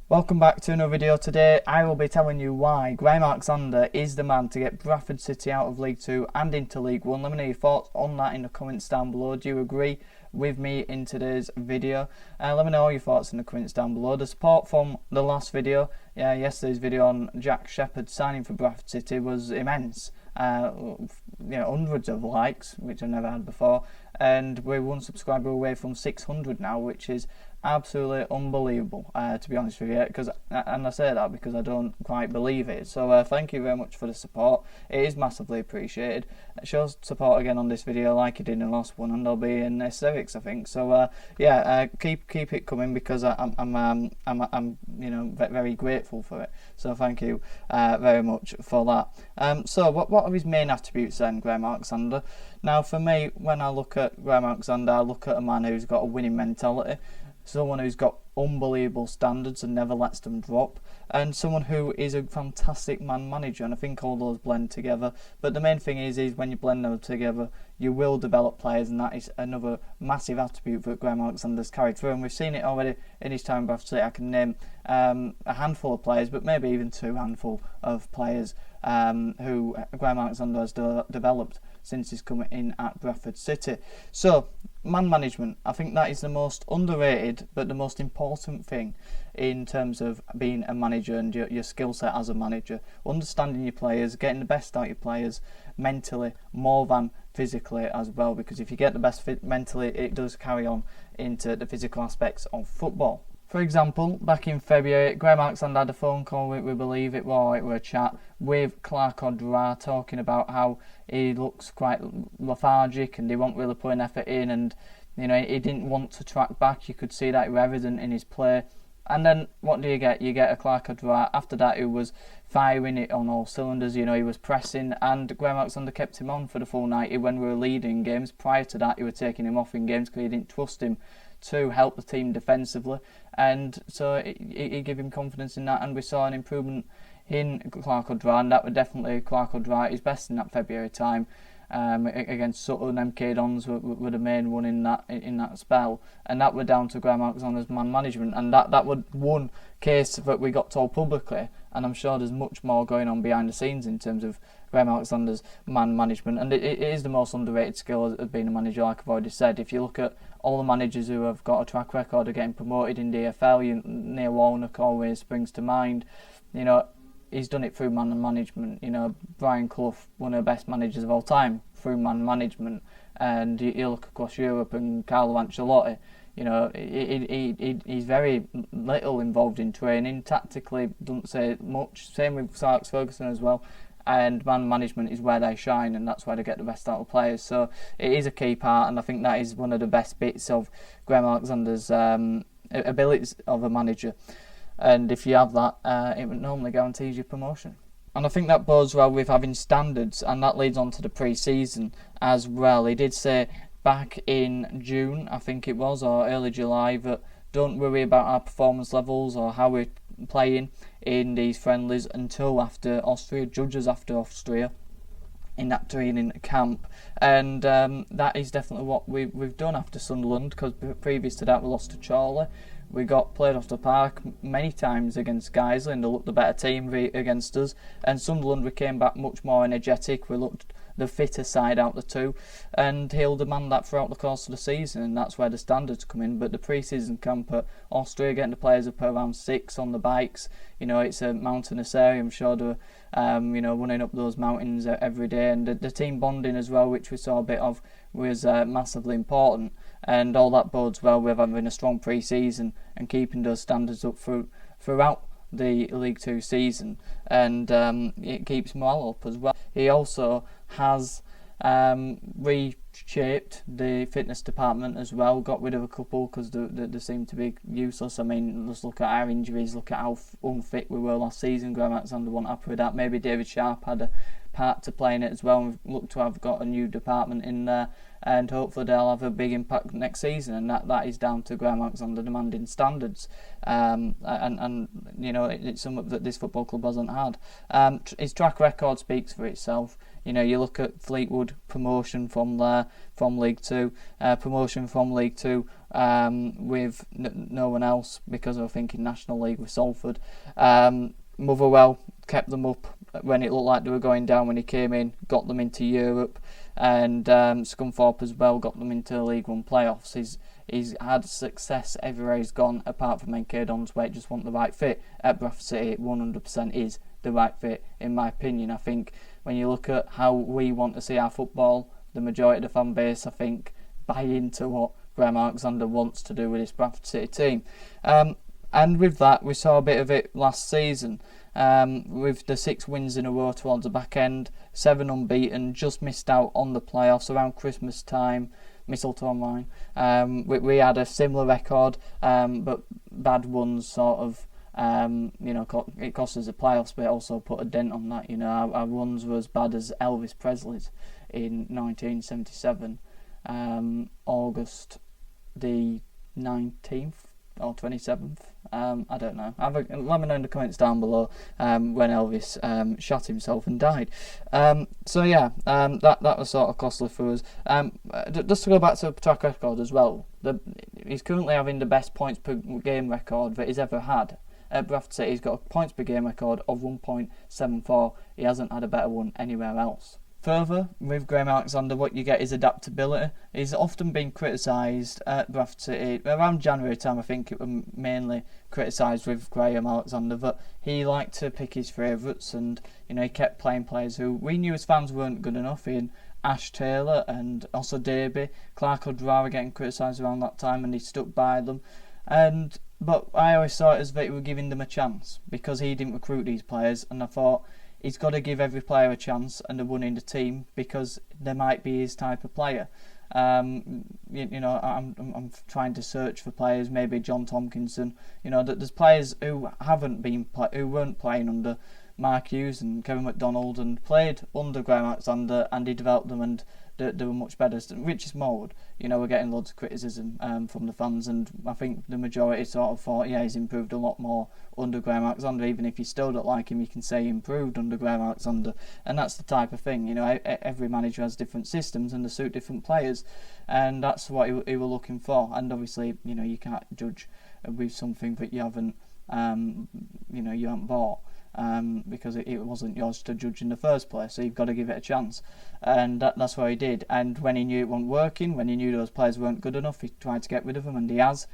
Welcome back to another video. Today I will be telling you why Graham Alexander is the man to get Bradford City out of League 2 and into League 1. Let me know your thoughts on that in the comments down below. Do you agree with me in today's video? Let me know all your thoughts in the comments down below. The support from the last video, yesterday's video on Jack Shepherd signing for Bradford City, was immense. Hundreds of likes, which I've never had before, and we're one subscriber away from 600 now, which is absolutely unbelievable, to be honest with you, and I say that because I don't quite believe it. So thank you very much for the support. It is massively appreciated. Show support again on this video like you did in the last one, and I'll be in aesthetics, I think. So keep it coming, because I'm very grateful for it. So thank you very much for that. So what are his main attributes then, Graham Alexander? Now, for me, when I look at Graham Alexander, I look at a man who's got a winning mentality, someone who's got unbelievable standards and never lets them drop, and someone who is a fantastic man manager. And I think all those blend together. But the main thing is when you blend them together, you will develop players, and that is another massive attribute that Graham Alexander's carried through. And we've seen it already in his time in Bradford City. I can name a handful of players, but maybe even two handful of players who Graham Alexander has developed since he's come in at Bradford City. So, man management, I think that is the most underrated but the most important thing in terms of being a manager and your skill set as a manager. Understanding your players, getting the best out of your players mentally more than physically as well, because if you get the best mentally, it does carry on into the physical aspects of football. For example, back in February, Graham Alexander had a phone call, we believe it was a chat with Clark Odra, talking about how he looks quite lethargic and he won't really put an effort in, and he didn't want to track back. You could see that it was evident in his play. And then what do you get? You get a Clark Odra after that who was firing it on all cylinders. He was pressing, and Graham Alexander kept him on for the full 90 when we were leading games. Prior to that, he was taking him off in games because he didn't trust him to help the team defensively, and so it gave him confidence in that, and we saw an improvement in Clark Odra, and that was definitely Clark Odra at his best in that February time. Against Sutton, MK Dons were the main one in that spell, and that were down to Graham Alexander's man management, and that was one case that we got told publicly, and I'm sure there's much more going on behind the scenes in terms of Graham Alexander's man management, and it is the most underrated skill of being a manager, like I've already said. If you look at all the managers who have got a track record of getting promoted in DFL, Neil Warnock always springs to mind. He's done it through man management. Brian Clough, one of the best managers of all time, through man management. And you look across Europe, and Carlo Ancelotti, he's very little involved in training. Tactically, doesn't say much. Same with Sir Alex Ferguson as well. And man management is where they shine, and that's where they get the best out of players. So it is a key part, and I think that is one of the best bits of Graham Alexander's abilities of a manager. And if you have that, it normally guarantees you promotion. And I think that bodes well with having standards, and that leads on to the pre-season as well. He did say back in June, I think it was, or early July, that don't worry about our performance levels or how we're playing in these friendlies until after Austria, judges after Austria, in that training camp. And that is definitely what we've done after Sunderland, because previous to that we lost to Chorley. We got played off the park many times against Guiseley, and they looked the better team against us. And Sunderland, we came back much more energetic. We looked the fitter side out the two, and he'll demand that throughout the course of the season, and that's where the standards come in. But the pre-season camp at Austria, getting the players up around 6 on the bikes, it's a mountainous area. I'm sure they're running up those mountains every day, and the team bonding as well, which we saw a bit of, was massively important. And all that bodes well with having a strong pre-season and keeping those standards up throughout the League 2 season, and it keeps morale up as well. He also has reshaped the fitness department as well, got rid of a couple because they seem to be useless. I mean, let's look at our injuries, look at how unfit we were last season. Graham Alexander wasn't happy with that. Maybe David Sharp had a part to play in it as well. We've looked to have got a new department in there, and hopefully they'll have a big impact next season, and that is down to Graham Alexander demanding standards, and it's something that this football club hasn't had. His track record speaks for itself. You know, you look at Fleetwood, promotion from there, from League Two, with no one else because I think in National League with Salford. Motherwell kept them up when it looked like they were going down when he came in, got them into Europe, and Scunthorpe as well got them into the League One playoffs. He's had success everywhere he's gone, apart from NK Dons, where it just wasn't the right fit. At Bradford City, 100% is the right fit, in my opinion. I think when you look at how we want to see our football, the majority of the fan base, I think, buy into what Graham Alexander wants to do with this Bradford City team. And with that, we saw a bit of it last season. With the 6 wins in a row towards the back end, 7 unbeaten, just missed out on the playoffs around Christmas time. Mistletoe Online. We had a similar record, but bad ones sort of, it cost us the playoffs, but it also put a dent on that. You know, our runs were as bad as Elvis Presley's in 1977, August the 19th or 27th. I don't know. Let me know in the comments down below when Elvis shot himself and died. That was sort of costly for us. Just to go back to the track record as well, he's currently having the best points per game record that he's ever had. At Bradford City, he's got a points per game record of 1.74. He hasn't had a better one anywhere else. Further, with Graham Alexander, what you get is adaptability. He's often been criticised at Bradford City. Around January time, I think it was mainly criticised with Graham Alexander that he liked to pick his favourites, and he kept playing players who we knew as fans weren't good enough in Ash Taylor and also Derby. Clark O'Dwyer getting criticised around that time, and he stuck by them. But I always saw it as that he was giving them a chance because he didn't recruit these players, and I thought, he's got to give every player a chance and a one in the team because they might be his type of player. I'm trying to search for players, maybe John Tompkinson. There's players who weren't playing under Mark Hughes and Kevin McDonald and played under Graham Alexander, and he developed them and they were much better. Richie Smallwood, we're getting loads of criticism from the fans, and I think the majority sort of thought, he's improved a lot more under Graham Alexander. Even if you still don't like him, you can say he improved under Graham Alexander, and that's the type of thing. Every manager has different systems and they suit different players, and that's what he were looking for. And obviously, you can't judge with something that you haven't, you haven't bought. Because it wasn't yours to judge in the first place, so you've got to give it a chance, and that's what he did. And when he knew it wasn't working, when he knew those players weren't good enough, he tried to get rid of them, and he has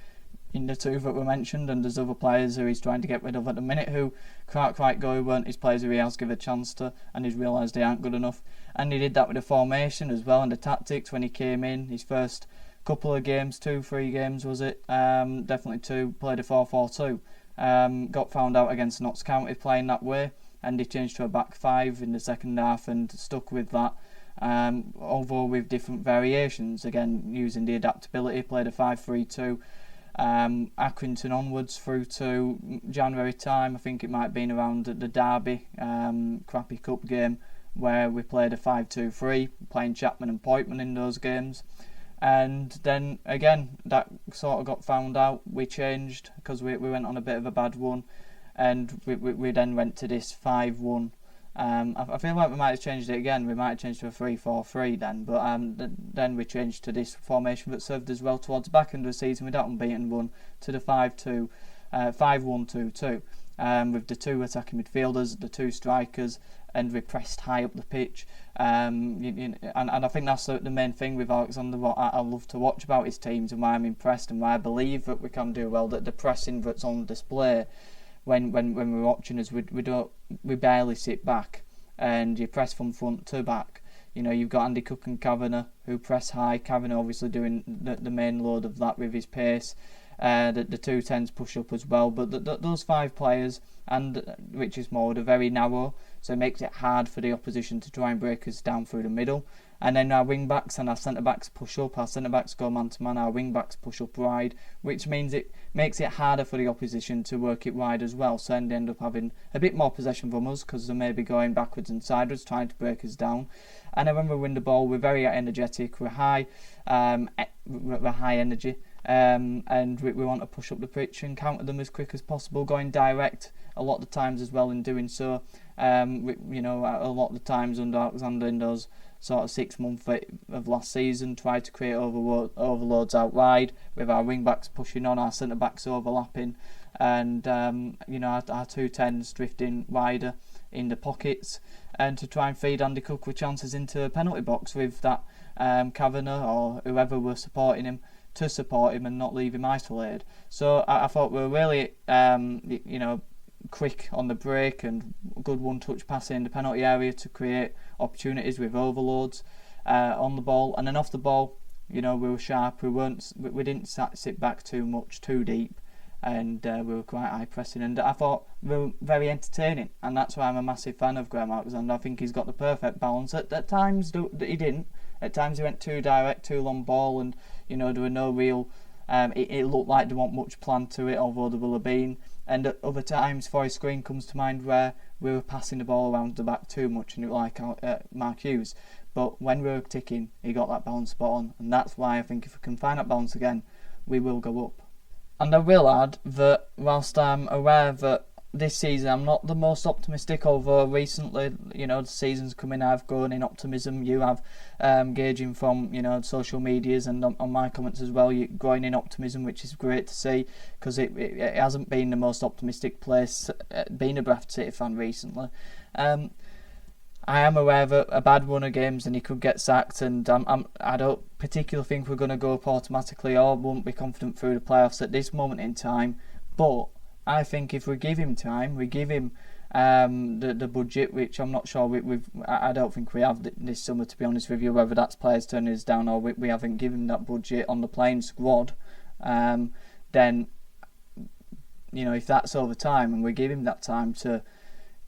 in the 2 that were mentioned. And there's other players who he's trying to get rid of at the minute who can't quite go, who weren't his players who he has given a chance to, and he's realised they aren't good enough. And he did that with the formation as well and the tactics when he came in. His first couple of games, 2-3 games was it, definitely 2, played a 4-4-2. Got found out against Notts County playing that way, and he changed to a back 5 in the second half and stuck with that, although with different variations, again using the adaptability. Played a 5-3-2 Accrington onwards through to January time. I think it might have been around the Derby crappy cup game where we played a 5-2-3, playing Chapman and Poitman in those games. And then again, that sort of got found out. We changed because we went on a bit of a bad one, and we then went to this 5-1. I feel like we might have changed it again. We might have changed to a 3-4-3 then, but then we changed to this formation that served us well towards the back end of the season with that unbeaten run, to the 5-1-2-2, with the 2 attacking midfielders, the 2 strikers, and we pressed high up the pitch. And I think that's the main thing with Alexander, what I love to watch about his teams and why I'm impressed and why I believe that we can do well, that the pressing that's on display when we're watching us, we barely sit back, and you press from front to back. You've got Andy Cook and Kavanagh who press high. Kavanagh obviously doing the main load of that with his pace. The 2 tends push up as well, but those 5 players and Richie Smallwood are very narrow, so it makes it hard for the opposition to try and break us down through the middle. And then our wing backs and our centre backs push up. Our centre backs go man to man. Our wing backs push up wide, which means it makes it harder for the opposition to work it wide as well. So they end up having a bit more possession from us because they may be going backwards and sideways trying to break us down. And then when we win the ball, we're very energetic. We're high energy. and we want to push up the pitch and counter them as quick as possible, going direct a lot of the times as well in doing so. A lot of the times under Alexander in those sort of 6 months of last season, tried to create overloads out wide with our wing backs pushing on, our centre backs overlapping, and our 2-10s drifting wider in the pockets, and to try and feed Andy Cook with chances into the penalty box with that Kavanagh or whoever were supporting him to support him and not leave him isolated. So I thought we were really quick on the break and good one-touch passing in the penalty area to create opportunities with overloads on the ball, and then off the ball, we were sharp. We didn't sit back too much, too deep, and we were quite high pressing. And I thought we were very entertaining, and that's why I'm a massive fan of Graham Alexander. I think he's got the perfect balance. At times he didn't. At times he went too direct, too long ball, and there were no real. It looked like there wasn't much plan to it, although there will have been. And at other times, Forest Green comes to mind where we were passing the ball around the back too much, and it was like Mark Hughes. But when we were ticking, he got that balance spot on, and that's why I think if we can find that balance again, we will go up. And I will add that whilst I'm aware that this season I'm not the most optimistic, although recently, the season's coming, I've grown in optimism. You have, gauging from, social medias and on my comments as well, you're growing in optimism, which is great to see, because it hasn't been the most optimistic place, being a Bradford City fan recently. I am aware that a bad run of games and he could get sacked, and I don't particularly think we're going to go up automatically or won't be confident through the playoffs at this moment in time, but I think if we give him time, we give him the budget, which I'm not sure I don't think we have this summer, to be honest with you, whether that's players turning us down or we haven't given him that budget on the playing squad, then, if that's over time and we give him that time to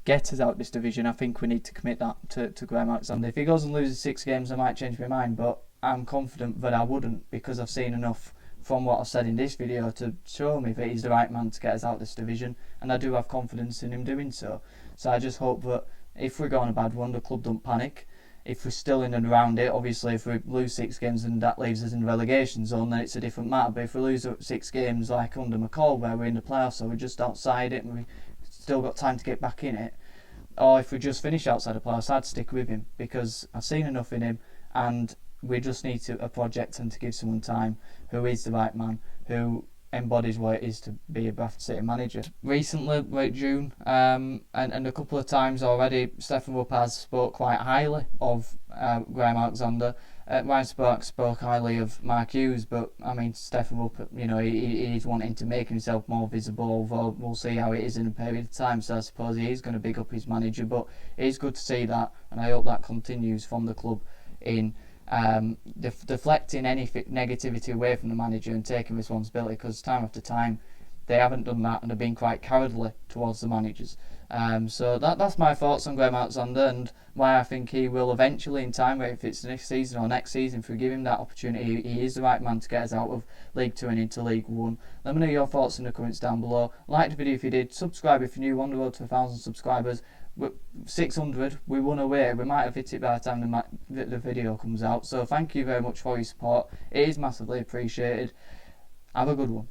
get us out this division, I think we need to commit that to Graham Alexander. If he goes and loses 6 games, I might change my mind, but I'm confident that I wouldn't, because I've seen enough from what I've said in this video to show me that he's the right man to get us out this division, and I do have confidence in him doing so. So I just hope that if we go on a bad run, the club don't panic. If we're still in and around it, obviously if we lose 6 games and that leaves us in the relegation zone, then it's a different matter. But if we lose 6 games like under McCall, where we're in the playoffs, so we're just outside it and we still got time to get back in it, or if we just finish outside the playoffs, I'd stick with him, because I've seen enough in him, and we just need a project and to give someone time who is the right man, who embodies what it is to be a Bradford City manager. Recently, late June, and a couple of times already, Stephen Wood has spoke quite highly of Graham Alexander. Ryan Sparks spoke highly of Mark Hughes, but I mean, Stephen Wood, he is wanting to make himself more visible, although we'll see how it is in a period of time, so I suppose he is going to big up his manager, but it is good to see that, and I hope that continues from the club in deflecting any negativity away from the manager and taking responsibility, because time after time they haven't done that and have been quite cowardly towards the managers. So that's my thoughts on Graham Alexander and why I think he will eventually in time, whether if it's this season or next season, if we give him that opportunity, he is the right man to get us out of League 2 and into League 1. Let me know your thoughts in the comments down below. Like the video if you did, subscribe if you're new, on the road to 1,000 subscribers. 600, we won away. We might have hit it by the time the video comes out. So thank you very much for your support. It is massively appreciated. Have a good one.